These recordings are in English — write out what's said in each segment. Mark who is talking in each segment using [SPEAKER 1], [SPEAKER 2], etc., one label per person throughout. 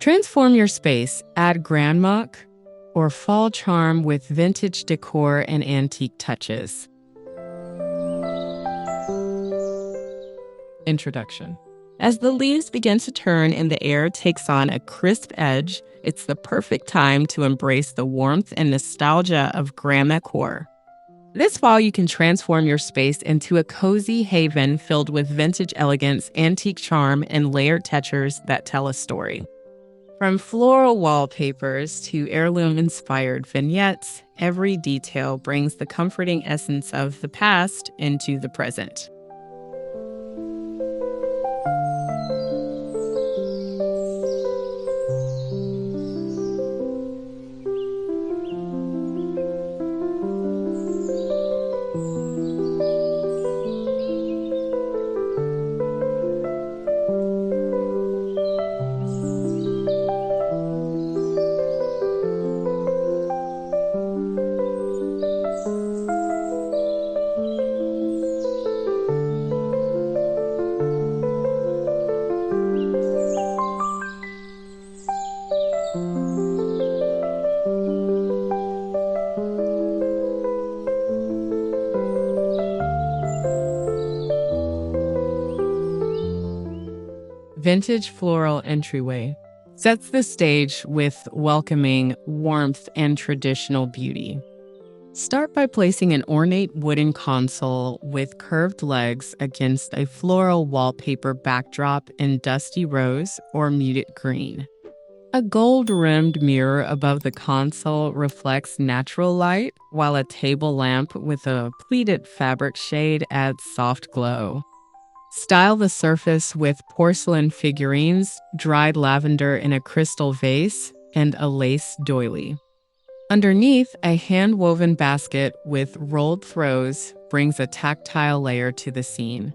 [SPEAKER 1] Transform your space, add Grandmacore or fall charm with vintage decor and antique touches. Introduction. As the leaves begin to turn and the air takes on a crisp edge, it's the perfect time to embrace the warmth and nostalgia of Grandmacore. This fall, you can transform your space into a cozy haven filled with vintage elegance, antique charm, and layered textures that tell a story. From floral wallpapers to heirloom-inspired vignettes, every detail brings the comforting essence of the past into the present. Vintage floral entryway sets the stage with welcoming warmth and traditional beauty. Start by placing an ornate wooden console with curved legs against a floral wallpaper backdrop in dusty rose or muted green. A gold-rimmed mirror above the console reflects natural light, while a table lamp with a pleated fabric shade adds soft glow. Style the surface with porcelain figurines, dried lavender in a crystal vase, and a lace doily. Underneath, a hand-woven basket with rolled throws brings a tactile layer to the scene.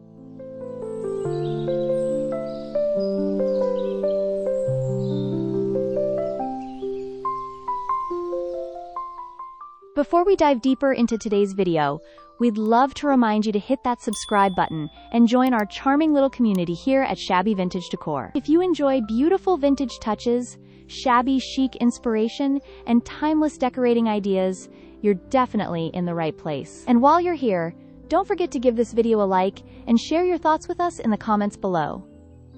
[SPEAKER 2] Before we dive deeper into today's video, we'd love to remind you to hit that subscribe button and join our charming little community here at Shabby Vintage Decor. If you enjoy beautiful vintage touches, shabby chic inspiration, and timeless decorating ideas, you're definitely in the right place. And while you're here, don't forget to give this video a like and share your thoughts with us in the comments below.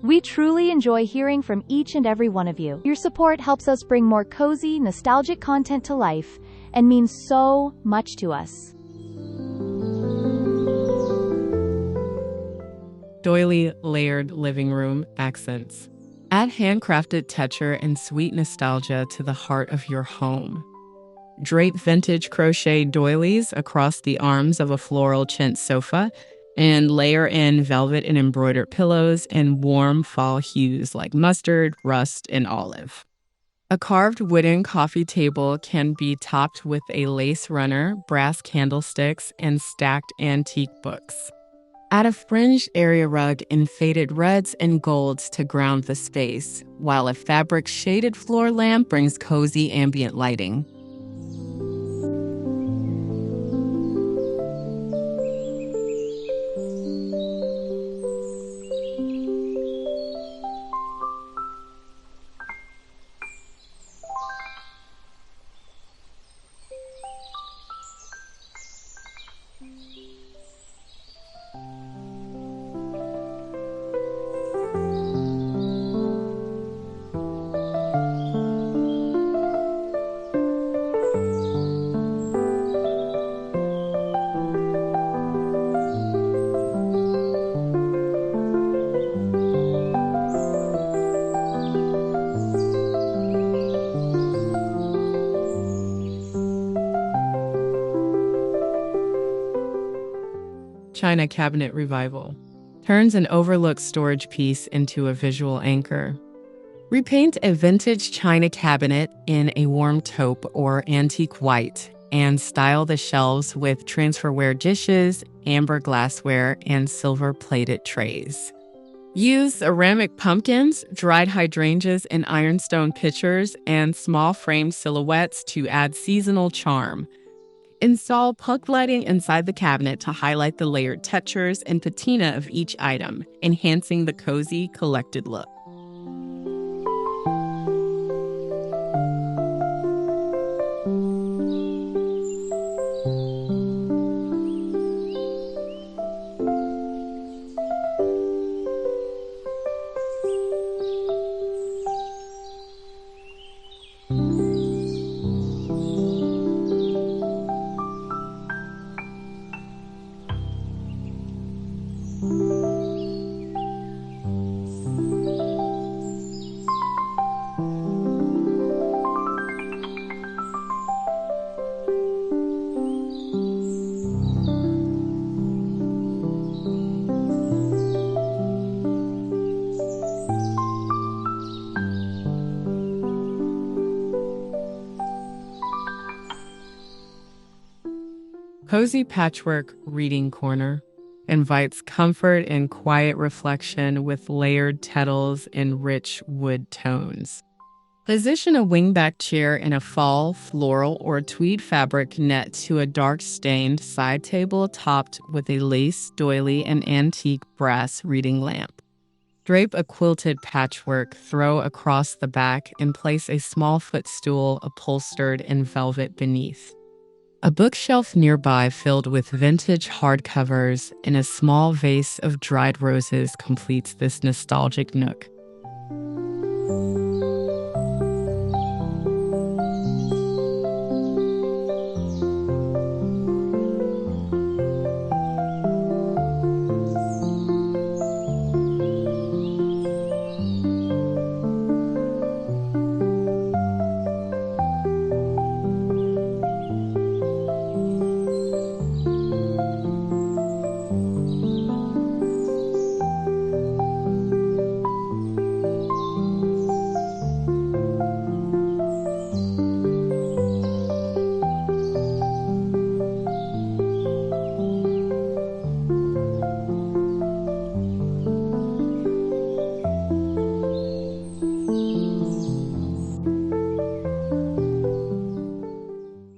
[SPEAKER 2] We truly enjoy hearing from each and every one of you. Your support helps us bring more cozy, nostalgic content to life and means so much to us.
[SPEAKER 1] Doily layered living room accents. Add handcrafted texture and sweet nostalgia to the heart of your home. Drape vintage crochet doilies across the arms of a floral chintz sofa and layer in velvet and embroidered pillows in warm fall hues like mustard, rust, and olive. A carved wooden coffee table can be topped with a lace runner, brass candlesticks, and stacked antique books. Add a fringed area rug in faded reds and golds to ground the space, while a fabric shaded floor lamp brings cozy ambient lighting. China cabinet revival turns an overlooked storage piece into a visual anchor. Repaint a vintage china cabinet in a warm taupe or antique white and style the shelves with transferware dishes, amber glassware, and silver-plated trays. Use ceramic pumpkins, dried hydrangeas, and ironstone pitchers and small frame silhouettes to add seasonal charm. Install puck lighting inside the cabinet to highlight the layered textures and patina of each item, enhancing the cozy, collected look. Cozy Patchwork Reading Corner invites comfort and quiet reflection with layered petals and rich wood tones. Position a wingback chair in a fall, floral, or tweed fabric net to a dark stained side table topped with a lace doily and antique brass reading lamp. Drape a quilted patchwork throw across the back and place a small footstool upholstered in velvet beneath. A bookshelf nearby filled with vintage hardcovers and a small vase of dried roses completes this nostalgic nook.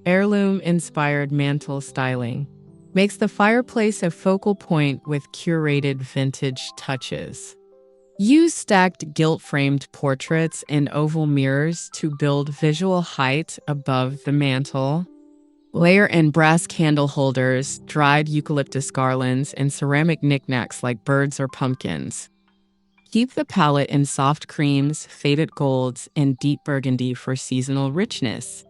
[SPEAKER 1] Heirloom-inspired mantle styling makes the fireplace a focal point with curated vintage touches. Use stacked gilt-framed portraits and oval mirrors to build visual height above the mantle. Layer in brass candle holders, dried eucalyptus garlands, and ceramic knickknacks like birds or pumpkins. Keep the palette in soft creams, faded golds, and deep burgundy for seasonal richness.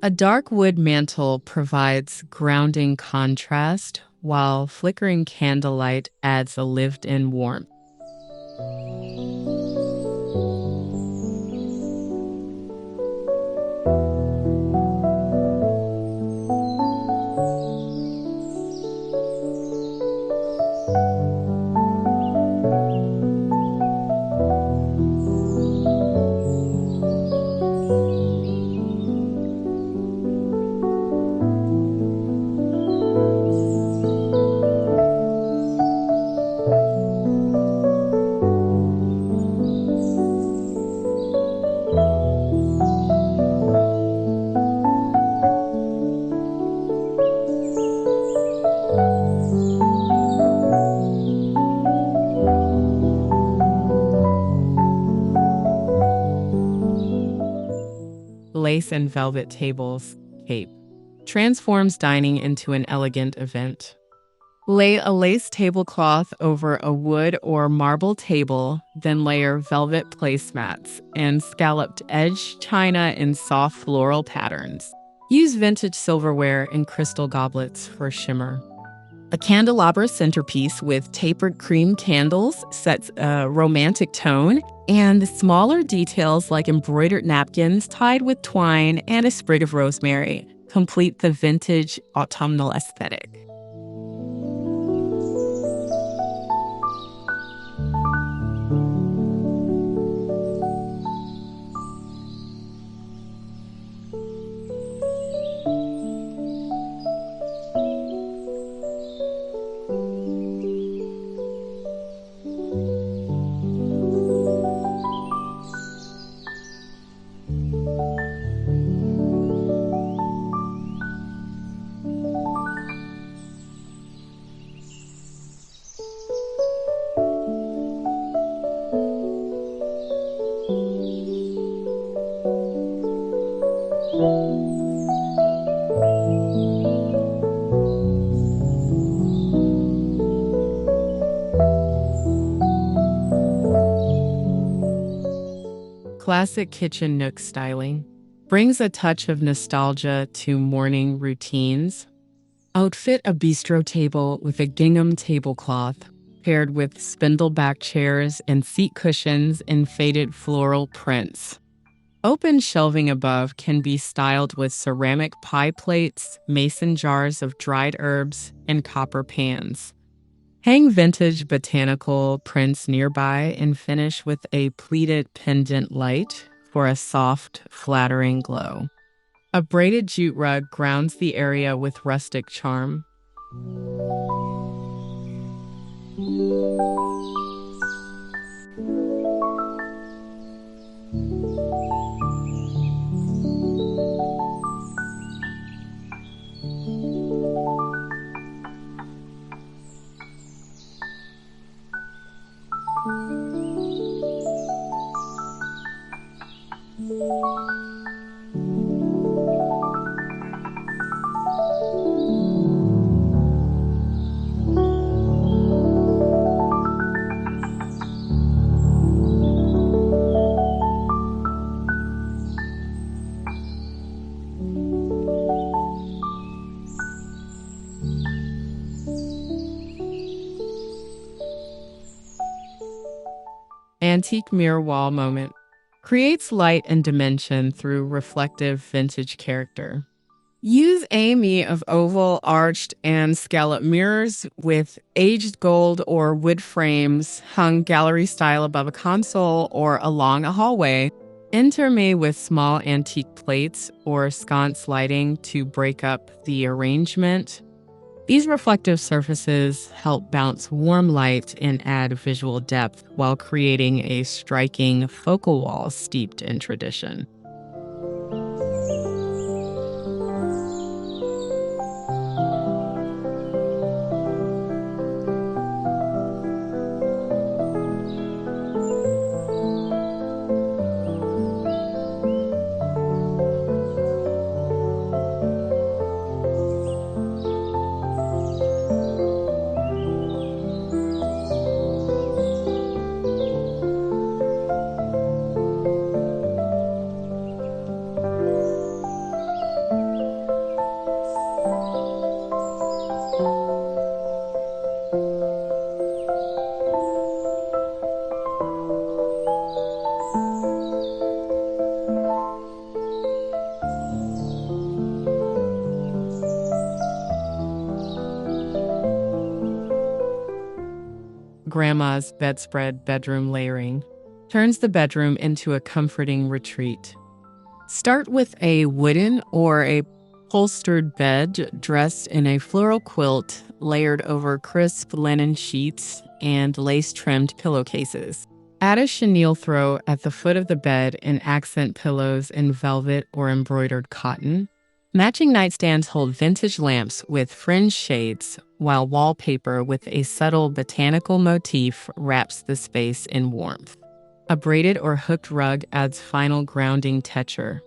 [SPEAKER 1] A dark wood mantle provides grounding contrast, while flickering candlelight adds a lived-in warmth. Lace and velvet tables, cape, transforms dining into an elegant event. Lay a lace tablecloth over a wood or marble table, then layer velvet placemats and scalloped edge china in soft floral patterns. Use vintage silverware and crystal goblets for shimmer. A candelabra centerpiece with tapered cream candles sets a romantic tone, and smaller details like embroidered napkins tied with twine and a sprig of rosemary complete the vintage autumnal aesthetic. Classic kitchen nook styling brings a touch of nostalgia to morning routines. Outfit a bistro table with a gingham tablecloth, paired with spindle-back chairs and seat cushions in faded floral prints. Open shelving above can be styled with ceramic pie plates, mason jars of dried herbs, and copper pans. Hang vintage botanical prints nearby and finish with a pleated pendant light for a soft, flattering glow. A braided jute rug grounds the area with rustic charm. Antique mirror wall moment creates light and dimension through reflective vintage character. Use AME of oval, arched, and scallop mirrors with aged gold or wood frames hung gallery style above a console or along a hallway. Interme with small antique plates or sconce lighting to break up the arrangement. These reflective surfaces help bounce warm light and add visual depth while creating a striking focal wall steeped in tradition. Grandma's bedspread bedroom layering turns the bedroom into a comforting retreat. Start with a wooden or a upholstered bed dressed in a floral quilt layered over crisp linen sheets and lace-trimmed pillowcases. Add a chenille throw at the foot of the bed and accent pillows in velvet or embroidered cotton. Matching nightstands hold vintage lamps with fringe shades, while wallpaper with a subtle botanical motif wraps the space in warmth. A braided or hooked rug adds final grounding texture.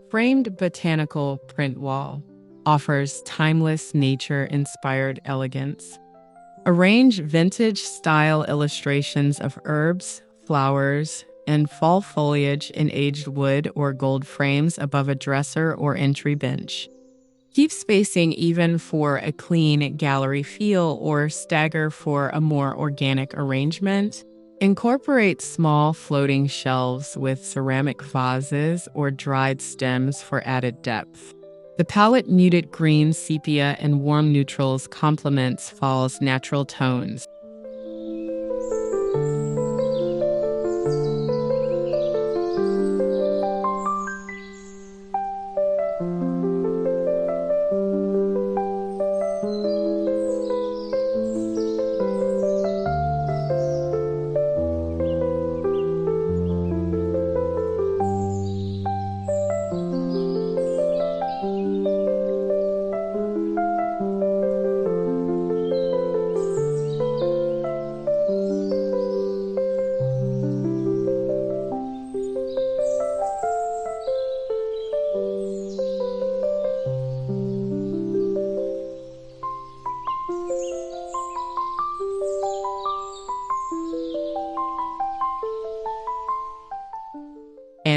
[SPEAKER 1] Framed botanical print wall offers timeless nature-inspired elegance. Arrange vintage-style illustrations of herbs, flowers, and fall foliage in aged wood or gold frames above a dresser or entry bench. Keep spacing even for a clean gallery feel or stagger for a more organic arrangement. Incorporate small floating shelves with ceramic vases or dried stems for added depth. The palette muted green, sepia, and warm neutrals complements fall's natural tones.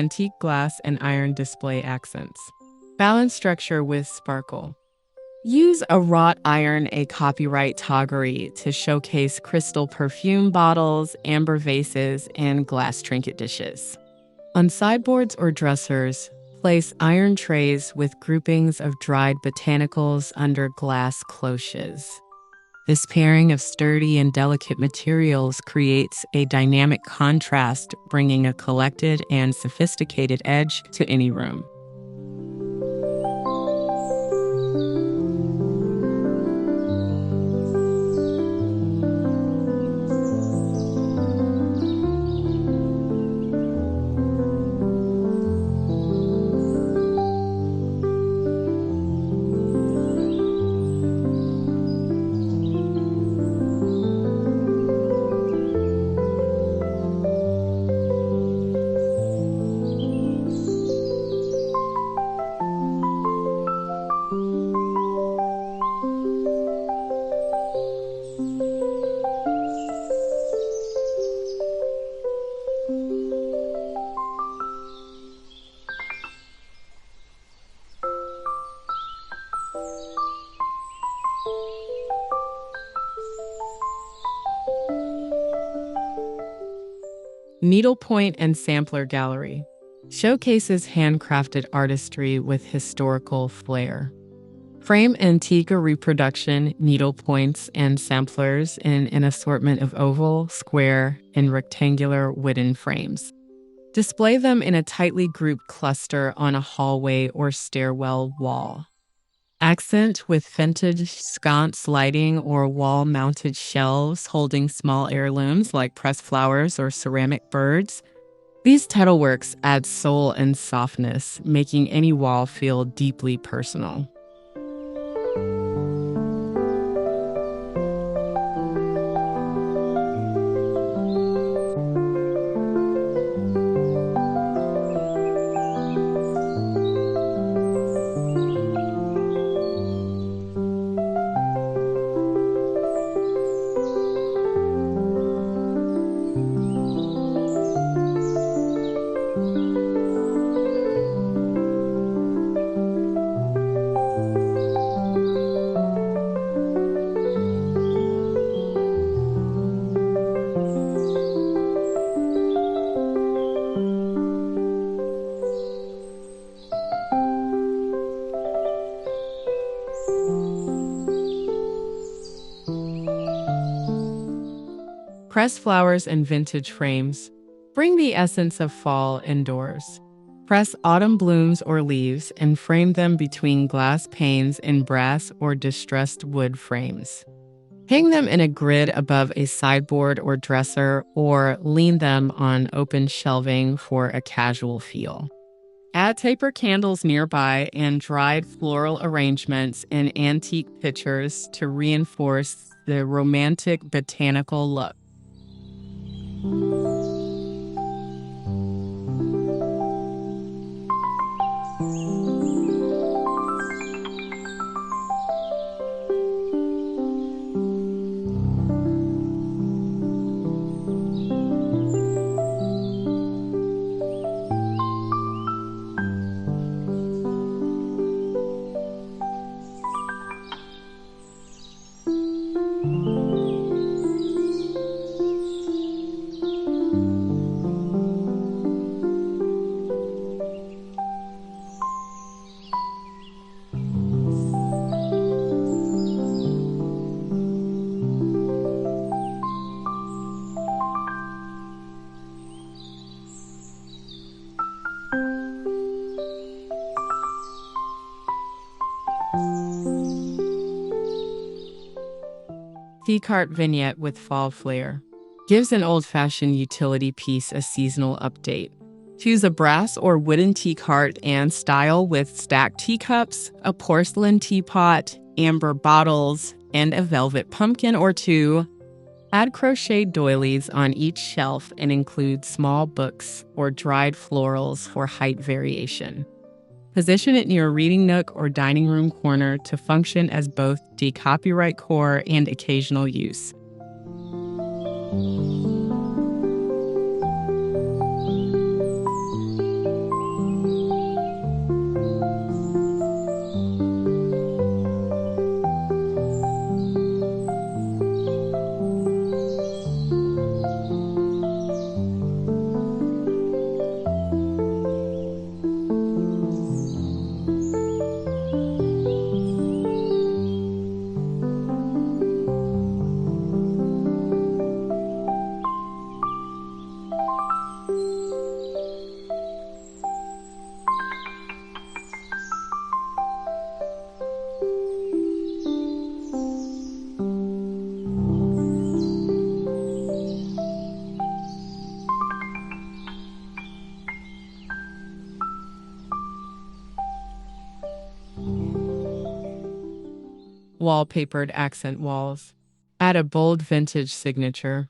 [SPEAKER 1] antique glass and iron display accents. Balance structure with sparkle. Use a wrought iron, a copyright toggery, to showcase crystal perfume bottles, amber vases, and glass trinket dishes. On sideboards or dressers, place iron trays with groupings of dried botanicals under glass cloches. This pairing of sturdy and delicate materials creates a dynamic contrast, bringing a collected and sophisticated edge to any room. Needlepoint and Sampler Gallery showcases handcrafted artistry with historical flair. Frame Antigua reproduction needlepoints and samplers in an assortment of oval, square, and rectangular wooden frames. Display them in a tightly grouped cluster on a hallway or stairwell wall. Accent with vintage sconce lighting or wall-mounted shelves holding small heirlooms like pressed flowers or ceramic birds. These tileworks add soul and softness, making any wall feel deeply personal. Press flowers and vintage frames. Bring the essence of fall indoors. Press autumn blooms or leaves and frame them between glass panes in brass or distressed wood frames. Hang them in a grid above a sideboard or dresser, or lean them on open shelving for a casual feel. Add taper candles nearby and dried floral arrangements in antique pitchers to reinforce the romantic botanical look. Decor vignette with fall flair. Gives an old-fashioned utility piece a seasonal update. Choose a brass or wooden tea cart and style with stacked teacups, a porcelain teapot, amber bottles, and a velvet pumpkin or two. Add crocheted doilies on each shelf and include small books or dried florals for height variation. Position it near a reading nook or dining room corner to function as both decor and occasional use. wallpapered accent walls. Add a bold vintage signature.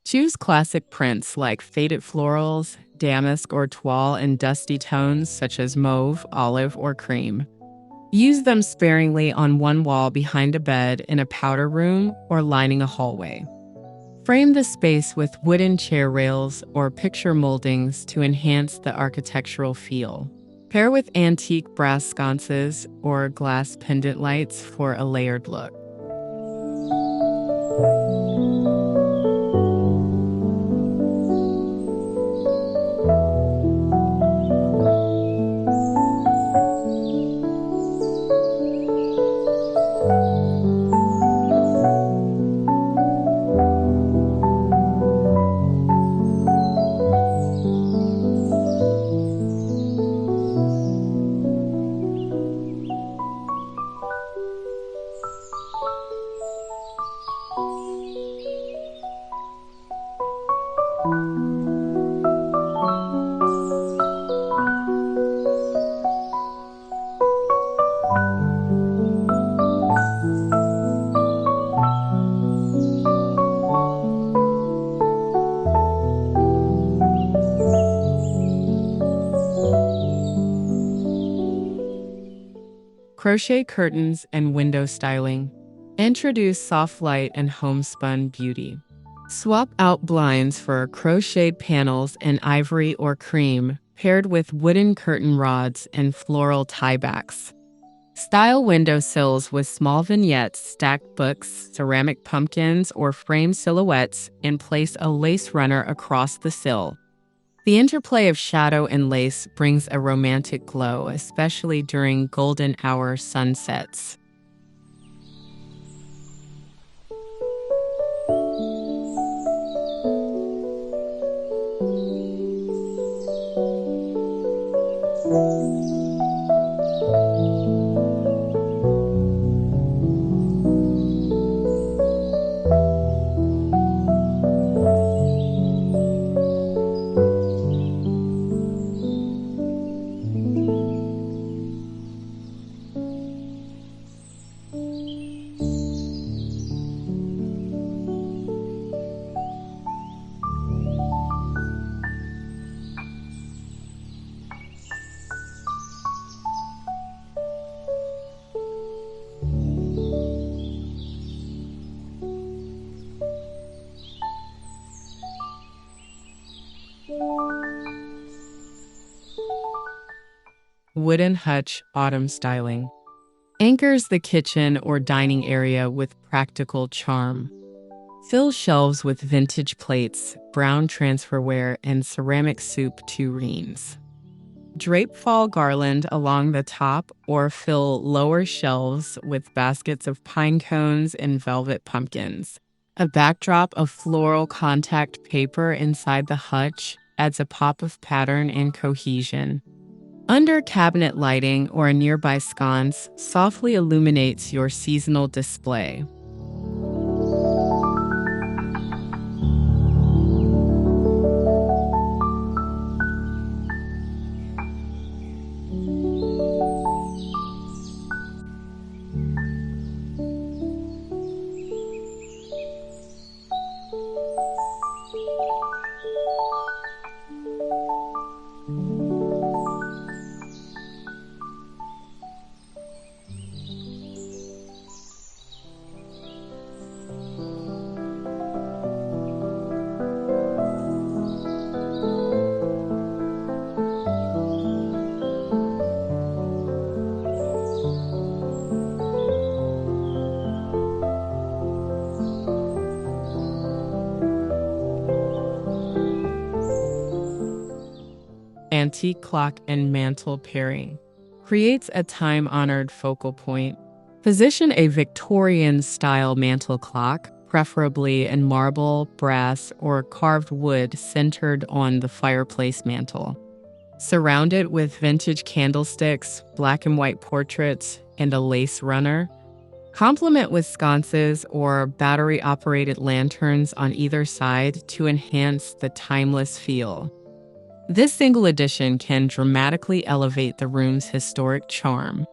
[SPEAKER 1] Choose classic prints like faded florals, damask or toile in dusty tones such as mauve, olive, or cream. Use them sparingly on one wall behind a bed in a powder room or lining a hallway. Frame the space with wooden chair rails or picture moldings to enhance the architectural feel. Pair with antique brass sconces or glass pendant lights for a layered look. Crochet curtains and window styling. Introduce soft light and homespun beauty. Swap out blinds for crocheted panels in ivory or cream, paired with wooden curtain rods and floral tiebacks. Style windowsills with small vignettes, stacked books, ceramic pumpkins, or framed silhouettes, and place a lace runner across the sill. The interplay of shadow and lace brings a romantic glow, especially during golden hour sunsets. Wooden hutch autumn styling. Anchors the kitchen or dining area with practical charm. Fill shelves with vintage plates, brown transferware, and ceramic soup tureens. Drape fall garland along the top or fill lower shelves with baskets of pine cones and velvet pumpkins. A backdrop of floral contact paper inside the hutch adds a pop of pattern and cohesion. Under cabinet lighting or a nearby sconce softly illuminates your seasonal display. Antique clock and mantle pairing creates a time-honored focal point. Position a Victorian-style mantle clock, preferably in marble, brass, or carved wood centered on the fireplace mantle. Surround it with vintage candlesticks, black and white portraits, and a lace runner. Complement with sconces or battery-operated lanterns on either side to enhance the timeless feel. This single addition can dramatically elevate the room's historic charm.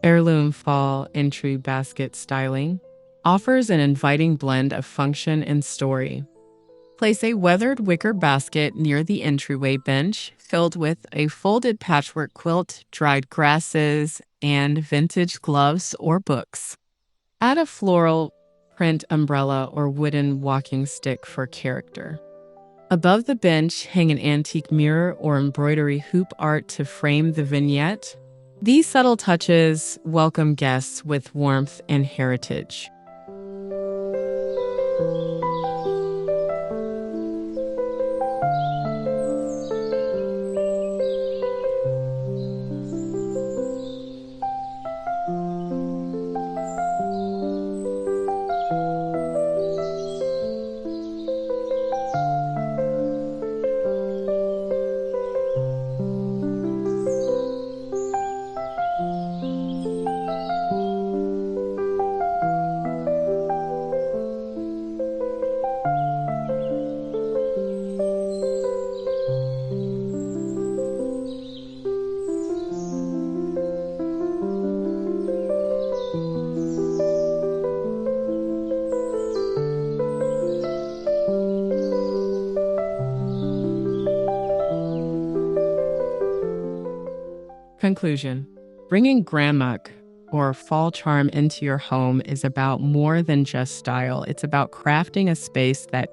[SPEAKER 1] Heirloom fall entry basket styling offers an inviting blend of function and story. Place a weathered wicker basket near the entryway bench filled with a folded patchwork quilt, dried grasses, and vintage gloves or books. Add a floral print umbrella or wooden walking stick for character. Above the bench, hang an antique mirror or embroidery hoop art to frame the vignette. These subtle touches welcome guests with warmth and heritage. Conclusion. Bringing Grandmacore or fall charm into your home is about more than just style. It's about crafting a space that